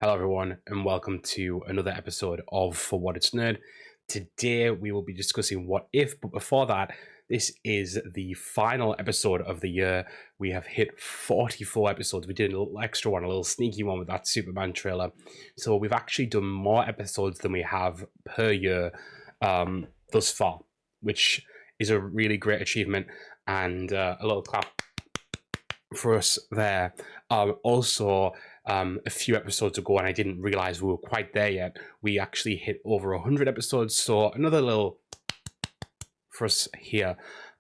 Hello, everyone, and welcome to another episode of For What It's Nerd. Today, we will be discussing What If, but before that, this is the final episode of the year. We have hit 44 episodes. We did a little extra one, a little sneaky one with that Superman trailer. So we've actually done more episodes than we have per year thus far, which is a really great achievement, and a little clap for us there. A few episodes ago, and I didn't realize we were quite there yet, we actually hit over 100 episodes, so another little for us here.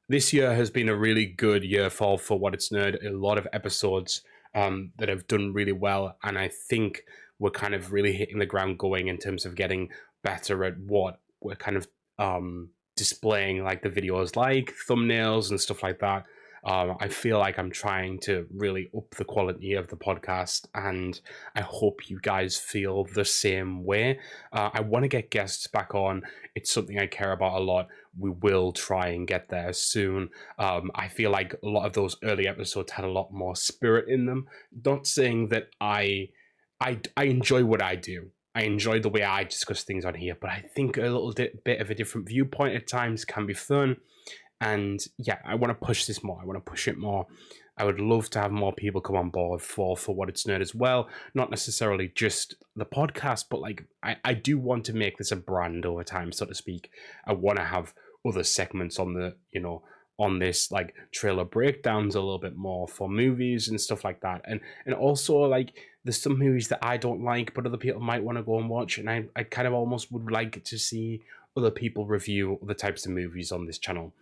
This year has been a really good year for What It's Nerd. A lot of episodes that have done really well, and I think we're kind of really hitting the ground going in terms of getting better at what we're kind of displaying, like the videos, like thumbnails and stuff like that. I feel like I'm trying to really up the quality of the podcast, and I hope you guys feel the same way. I want to get guests back on. It's something I care about a lot. We will try and get there soon. I feel like a lot of those early episodes had a lot more spirit in them. Not saying that I enjoy what I do. I enjoy the way I discuss things on here, but I think a little bit of a different viewpoint at times can be fun. And yeah, I want to push this more. I want to push it more. I would love to have more people come on board for What It's Nerd as well. Not necessarily just the podcast, but like I do want to make this a brand over time, so to speak. I want to have other segments on the, on this, like trailer breakdowns a little bit more for movies and stuff like that. And also, like, there's some movies that I don't like, but other people might want to go and watch. And I kind of almost would like to see other people review other types of movies on this channel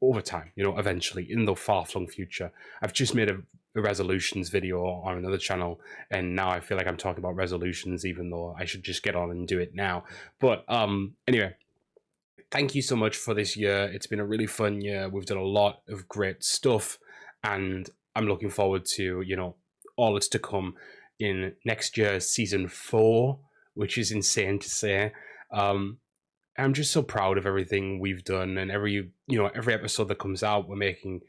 over time, eventually in the far-flung future. I've just made a resolutions video on another channel, and now I feel like I'm talking about resolutions, even though I should just get on and do it now. But anyway, thank you so much for this year. It's been a really fun year. We've done a lot of great stuff, and I'm looking forward to, all that's to come in next year's season 4, which is insane to say. I'm just so proud of everything we've done, and every episode that comes out, we're making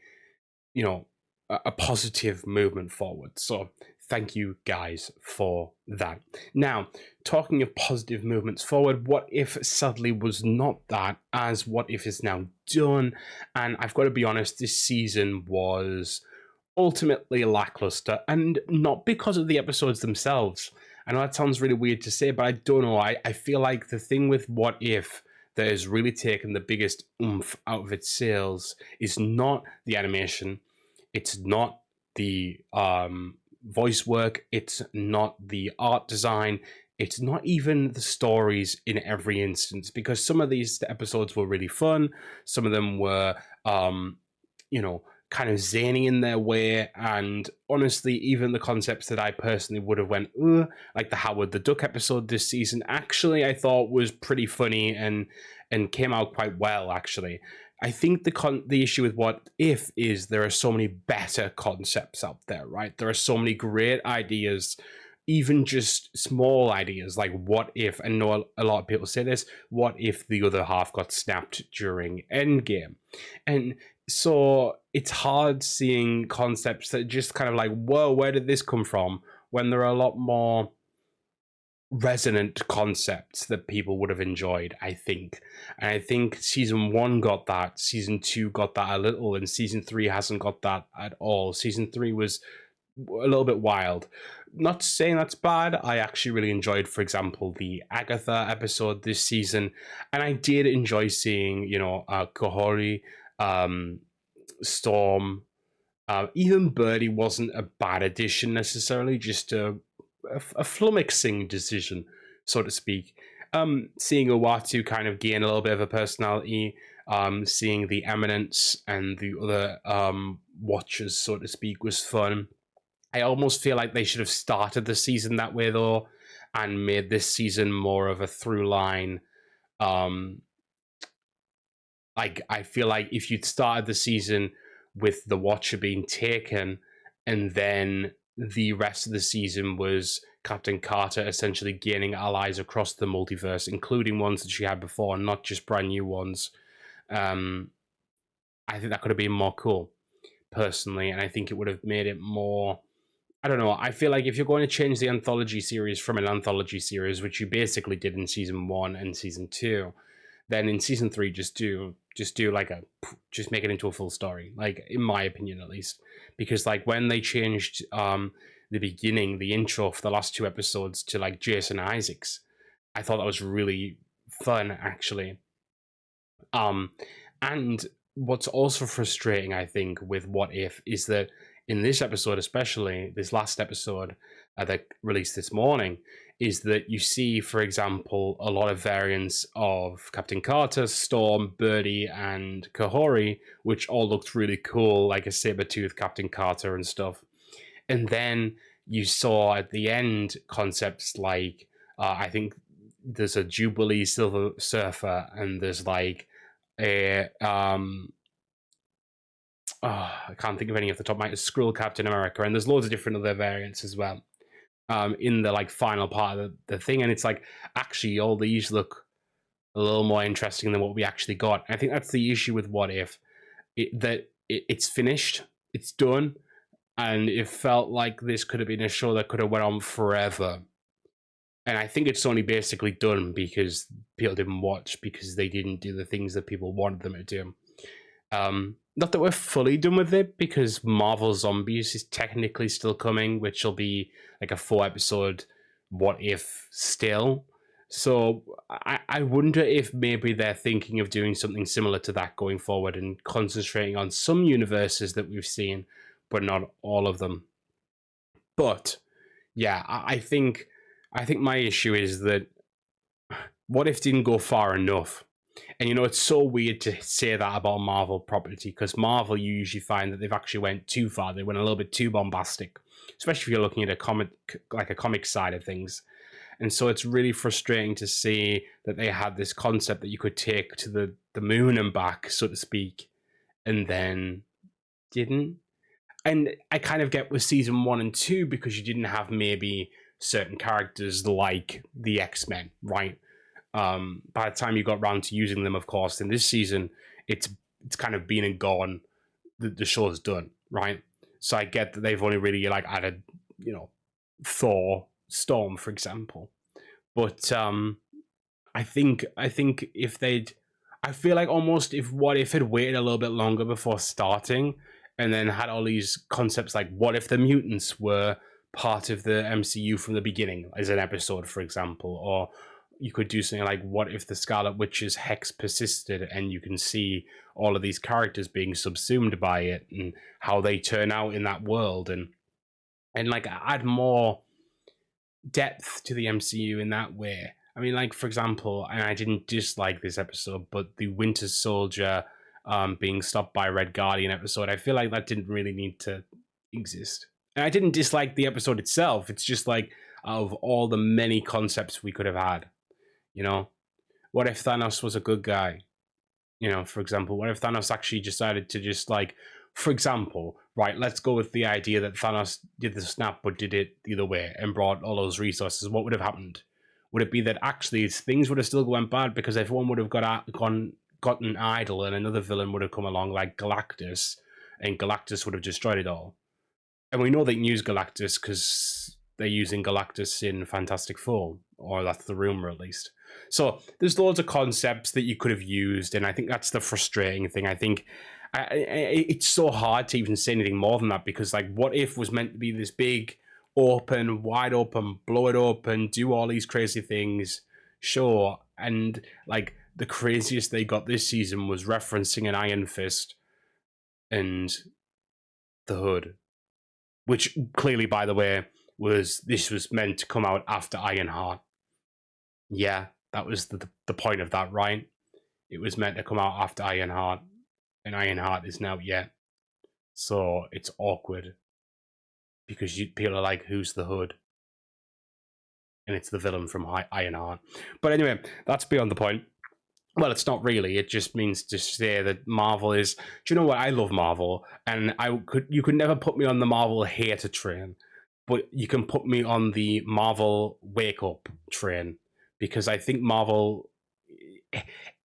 a positive movement forward. So thank you guys for that. Now, talking of positive movements forward, What If sadly was not that, as What If is now done, and I've got to be honest, this season was ultimately lackluster, and not because of the episodes themselves. I know that sounds really weird to say, but I don't know. I feel like the thing with What If that has really taken the biggest oomph out of its sales is not the animation, it's not the voice work, it's not the art design, it's not even the stories in every instance, because some of these episodes were really fun, some of them were, kind of zany in their way, and honestly, even the concepts that I personally would have went, ugh, like the Howard the Duck episode this season, actually I thought was pretty funny and came out quite well, actually. I think the issue with What If is there are so many better concepts out there, right? There are so many great ideas, even just small ideas, like what if, and know a lot of people say this, what if the other half got snapped during Endgame? And so it's hard seeing concepts that just kind of like, whoa, where did this come from? When there are a lot more resonant concepts that people would have enjoyed, I think. And I think season 1 got that, season 2 got that a little, and season 3 hasn't got that at all. Season 3 was a little bit wild. Not saying that's bad. I actually really enjoyed, for example, the Agatha episode this season, and I did enjoy seeing, Kohori, Storm, even Birdie wasn't a bad addition necessarily, just a flummoxing decision, so to speak. Seeing Owatu kind of gain a little bit of a personality, seeing the Eminence and the other watchers, so to speak, was fun. I almost feel like they should have started the season that way, though, and made this season more of a through line. Like, I feel like if you'd started the season with the Watcher being taken, and then the rest of the season was Captain Carter essentially gaining allies across the multiverse, including ones that she had before, and not just brand new ones. I think that could have been more cool, personally, and I think it would have made it more I don't know. I feel like if you're going to change the anthology series from an anthology series, which you basically did in season 1 and season 2, then in season 3 just make it into a full story, like, in my opinion, at least. Because, like, when they changed the intro for the last 2 episodes to, like, Jason Isaacs, I thought that was really fun, actually. And what's also frustrating, I think, with What If is that in this episode, especially this last episode that released this morning, is that you see, for example, a lot of variants of Captain Carter, Storm, Birdie, and Kahori, which all looked really cool, like a saber-toothed Captain Carter and stuff. And then you saw at the end concepts like, I think there's a Jubilee Silver Surfer, and there's like a I can't think of any off the top of my head. Skrull Captain America, and there's loads of different other variants as well. In the like final part of the thing, and it's like, actually all these look a little more interesting than what we actually got. I think that's the issue with What If, it's finished, it's done, and it felt like this could have been a show that could have went on forever. And I think it's only basically done because people didn't watch, because they didn't do the things that people wanted them to do. Not that we're fully done with it, because Marvel Zombies is technically still coming, which will be like a 4-episode What If still. So I wonder if maybe they're thinking of doing something similar to that going forward and concentrating on some universes that we've seen, but not all of them. But yeah, I think my issue is that What If didn't go far enough. And you know, it's so weird to say that about Marvel property, because Marvel, you usually find that they've actually went too far. They went a little bit too bombastic, especially if you're looking at a comic side of things. And so it's really frustrating to see that they had this concept that you could take to the moon and back, so to speak, and then didn't. And I kind of get with season 1 and 2, because you didn't have maybe certain characters like the X-Men, right? By the time you got around to using them, of course, in this season, it's kind of been and gone. The show's done, right? So I get that they've only really like added, Thor, Storm, for example. But I think if they'd, I feel like almost if What If had waited a little bit longer before starting, and then had all these concepts like, what if the mutants were part of the MCU from the beginning as an episode, for example, or you could do something like, what if the Scarlet Witch's hex persisted, and you can see all of these characters being subsumed by it and how they turn out in that world, and like add more depth to the MCU in that way. I mean, like, for example, and I didn't dislike this episode, but the Winter Soldier being stopped by Red Guardian episode, I feel like that didn't really need to exist. And I didn't dislike the episode itself. It's just like, out of all the many concepts we could have had, what if Thanos was a good guy? For example, what if Thanos actually decided to just, like, for example, right, let's go with the idea that Thanos did the snap but did it the other way and brought all those resources. What would have happened? Would it be that actually things would have still gone bad because everyone would have gotten idle, and another villain would have come along like Galactus, and Galactus would have destroyed it all? And we know they can use Galactus because they're using Galactus in Fantastic Four, or that's the rumor at least. So there's loads of concepts that you could have used, and I think that's the frustrating thing. I think it's so hard to even say anything more than that, because, like, What If was meant to be this big, open, wide open, blow it open, do all these crazy things, sure. And, like, the craziest they got this season was referencing an Iron Fist and the Hood, which clearly, by the way, was meant to come out after Ironheart. Yeah, that was the point of that, right? It was meant to come out after Ironheart, and Ironheart isn't out yet. So it's awkward, because people are like, who's the Hood? And it's the villain from Ironheart. But anyway, that's beyond the point. Well, it's not really. It just means to say that Marvel is... Do you know what? I love Marvel, and you could never put me on the Marvel hater train, but you can put me on the Marvel wake up train, because I think Marvel...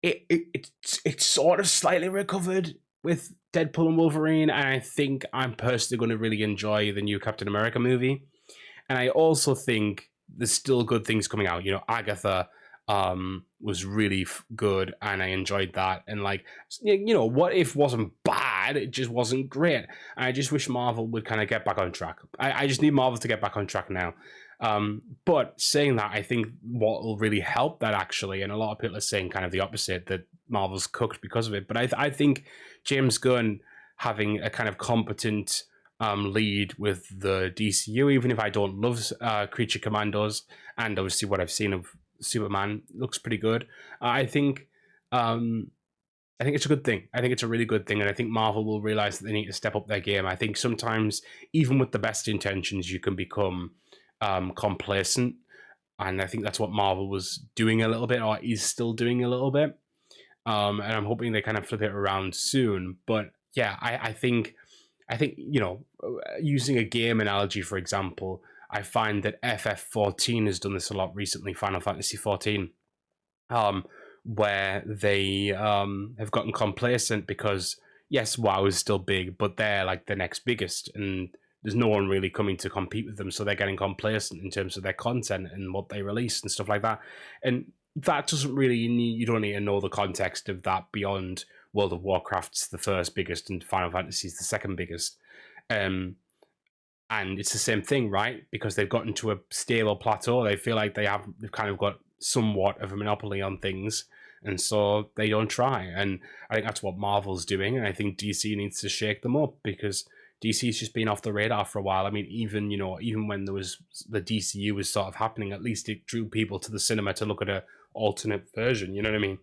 It's sort of slightly recovered with Deadpool and Wolverine, and I think I'm personally going to really enjoy the new Captain America movie. And I also think there's still good things coming out. You know, Agatha was really good, and I enjoyed that. And like, you know, What If wasn't bad; it just wasn't great. And I just wish Marvel would kind of get back on track. I just need Marvel to get back on track now. But saying that, I think what will really help that actually, and a lot of people are saying kind of the opposite, that Marvel's cooked because of it. But I think James Gunn having a kind of competent lead with the DCU, even if I don't love Creature Commandos, and obviously what I've seen of Superman looks pretty good. I think it's a good thing. I think it's a really good thing, and I think Marvel will realize that they need to step up their game. I think sometimes, even with the best intentions, you can become complacent, and I think that's what Marvel was doing a little bit, or is still doing a little bit. And I'm hoping they kind of flip it around soon. But yeah, I think you know, using a game analogy, for example, I find that FF14 has done this a lot recently. Final Fantasy 14. Where they have gotten complacent because yes, WoW is still big, but they're like the next biggest, and there's no one really coming to compete with them, so they're getting complacent in terms of their content and what they release and stuff like that. And that doesn't really need, you don't need to know the context of that beyond World of Warcraft's the first biggest and Final Fantasy's the second biggest. And it's the same thing, right? Because they've gotten to a stable plateau. They feel like they've kind of got somewhat of a monopoly on things, and so they don't try. And I think that's what Marvel's doing, and I think DC needs to shake them up, because DC's just been off the radar for a while. I mean, even when there was the DCU was sort of happening, at least it drew people to the cinema to look at a alternate version. You know what I mean?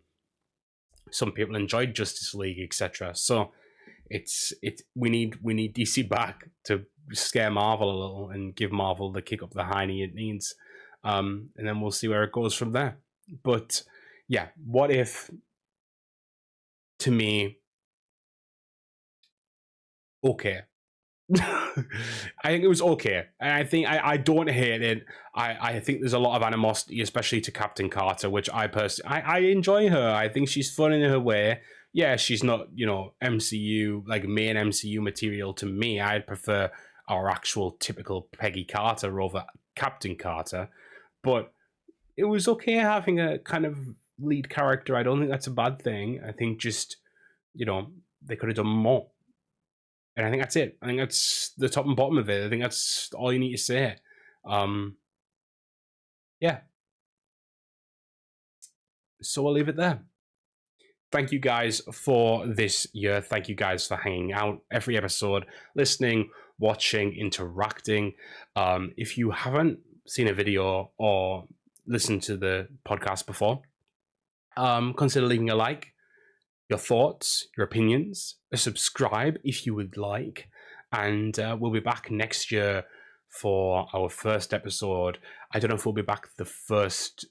Some people enjoyed Justice League, etc. So we need DC back to scare Marvel a little and give Marvel the kick up the hiney it needs. And then we'll see where it goes from there. But yeah, What If, to me, okay. I think it was okay, and I think I don't hate it. I think there's a lot of animosity, especially to Captain Carter, which I personally I enjoy her. I think she's fun in her way. Yeah, she's not MCU, like main MCU material to me. I'd prefer our actual typical Peggy Carter over Captain Carter, but it was okay having a kind of lead character. I don't think that's a bad thing. I think just they could have done more. And I think that's it. I think that's the top and bottom of it. I think that's all you need to say. Yeah. So I'll leave it there. Thank you guys for this year. Thank you guys for hanging out every episode, listening, watching, interacting. If you haven't seen a video or listened to the podcast before, consider leaving a like, your thoughts, your opinions, a subscribe if you would like, and we'll be back next year for our first episode. I don't know if we'll be back the first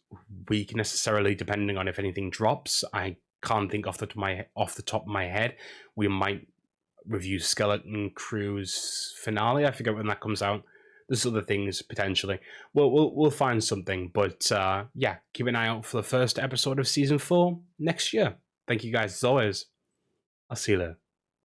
week necessarily, depending on if anything drops. I can't think off the top of my head. We might review Skeleton Crew's finale. I forget when that comes out. There's other things potentially. We'll find something, but yeah, keep an eye out for the first episode of season 4 next year. Thank you guys as always. I'll see you later.